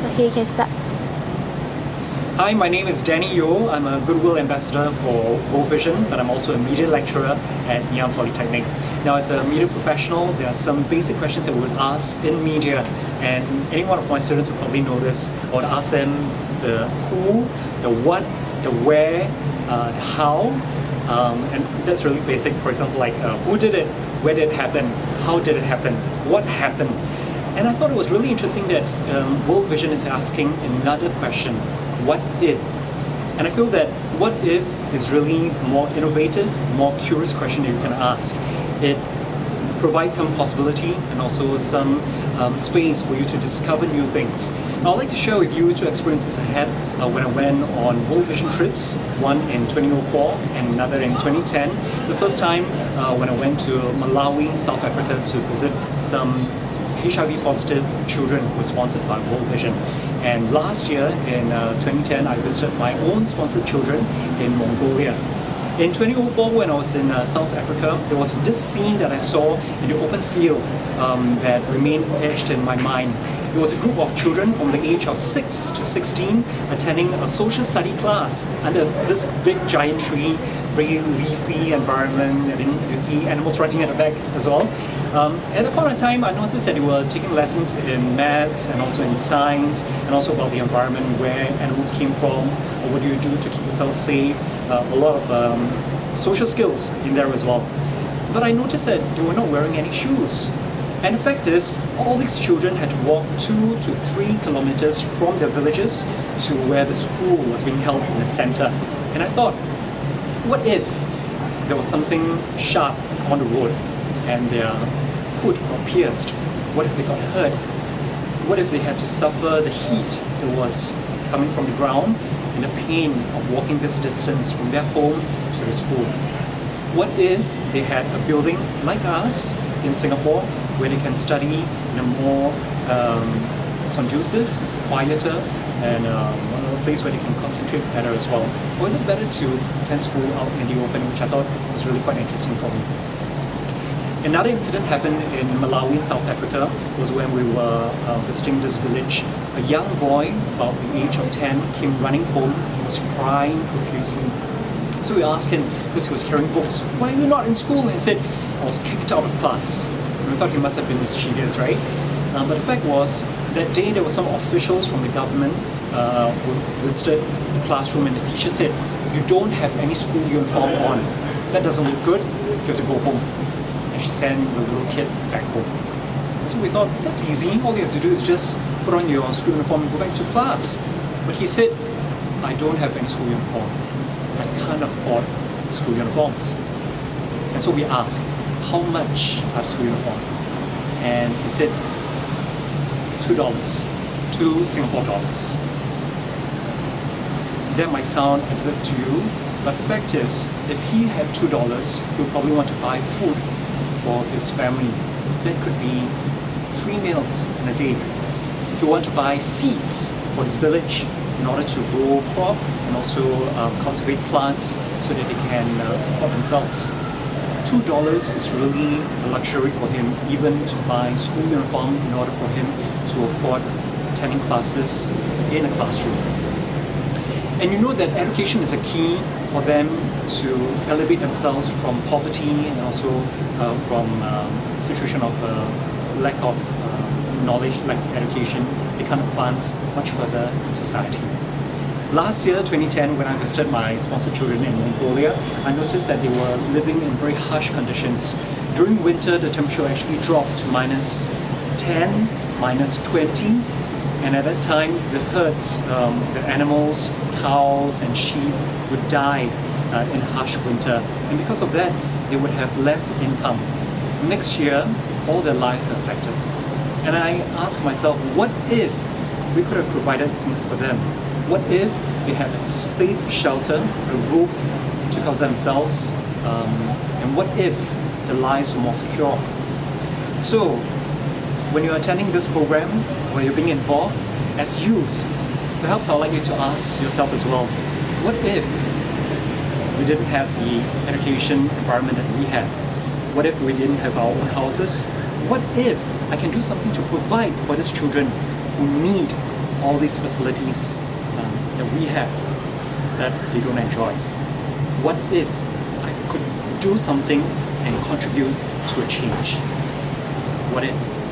Okay, you can start. Hi, my name is Danny Yeo. I'm a Goodwill Ambassador for World Vision, but I'm also a media lecturer at Ngee Ann Polytechnic. Now, as a media professional, there are some basic questions that we would ask in media, and any one of my students will probably know this. I would ask them the who, the what, the where, the how, and that's really basic. For example, like who did it, where did it happen, how did it happen, what happened. And I thought it was really interesting that World Vision is asking another question: what if? And I feel that what if is really more innovative, more curious question that you can ask. It provides some possibility and also some space for you to discover new things. Now, I'd like to share with you two experiences I had when I went on World Vision trips, one in 2004 and another in 2010. The first time when I went to Malawi, South Africa to visit some HIV positive children who were sponsored by World Vision. And last year in 2010, I visited my own sponsored children in Mongolia. In 2004, when I was in South Africa, there was this scene that I saw in the open field that remained etched in my mind. It was a group of children from the age of 6 to 16 attending a social study class under this big giant tree, very leafy environment, and then you see animals running at the back as well. At that point in time, I noticed that they were taking lessons in maths and also in science, and also about the environment, where animals came from, or what do you do to keep yourself safe. A lot of social skills in there as well. But I noticed that they were not wearing any shoes. And the fact is, all these children had to walk 2 to 3 kilometers from their villages to where the school was being held in the center. And I thought, what if there was something sharp on the road and their foot got pierced? What if they got hurt? What if they had to suffer the heat that was coming from the ground and the pain of walking this distance from their home to the school? What if they had a building like us in Singapore where they can study in a more conducive, quieter, and a place where they can concentrate better as well? Or is it better to attend school out in the open, which I thought was really quite interesting for me. Another incident happened in Malawi, South Africa, was when we were visiting this village. A young boy, about the age of 10, came running home. He was crying profusely. So we asked him, because he was carrying books, why are you not in school? And he said, I was kicked out of class. And we thought he must have been mischievous, right? But the fact was, that day there were some officials from the government who visited the classroom, and the teacher said, you don't have any school uniform on. That doesn't look good, you have to go home. And she sent the little kid back home. And so we thought, that's easy, all you have to do is just put on your school uniform and go back to class. But he said, I don't have any school uniform. I can't afford school uniforms. And so we asked, how much are the school uniform? And he said, $2, 2 Singapore dollars. That might sound absurd to you, but the fact is, if he had $2, he would probably want to buy food for his family. That could be 3 meals in a day. He would want to buy seeds for his village in order to grow crop and also cultivate plants so that they can support themselves. $2 is really a luxury for him, even to buy school uniform in order for him to afford attending classes in a classroom. And you know that education is a key for them to elevate themselves from poverty and also from a situation of lack of knowledge, lack of education. They can't advance much further in society. Last year, 2010, when I visited my sponsored children in Mongolia, I noticed that they were living in very harsh conditions. During winter, the temperature actually dropped to -10, -20, and at that time, the herds, the animals, cows and sheep would die in harsh winter. And because of that, they would have less income. Next year, all their lives are affected. And I ask myself, what if we could have provided something for them? What if they had a safe shelter, a roof to cover themselves? And what if their lives were more secure? So, when you're attending this program, when you're being involved, as youths, perhaps I'd like you to ask yourself as well, what if we didn't have the education environment that we have? What if we didn't have our own houses? What if I can do something to provide for these children who need all these facilities that we have that they don't enjoy? What if I could do something and contribute to a change? What if?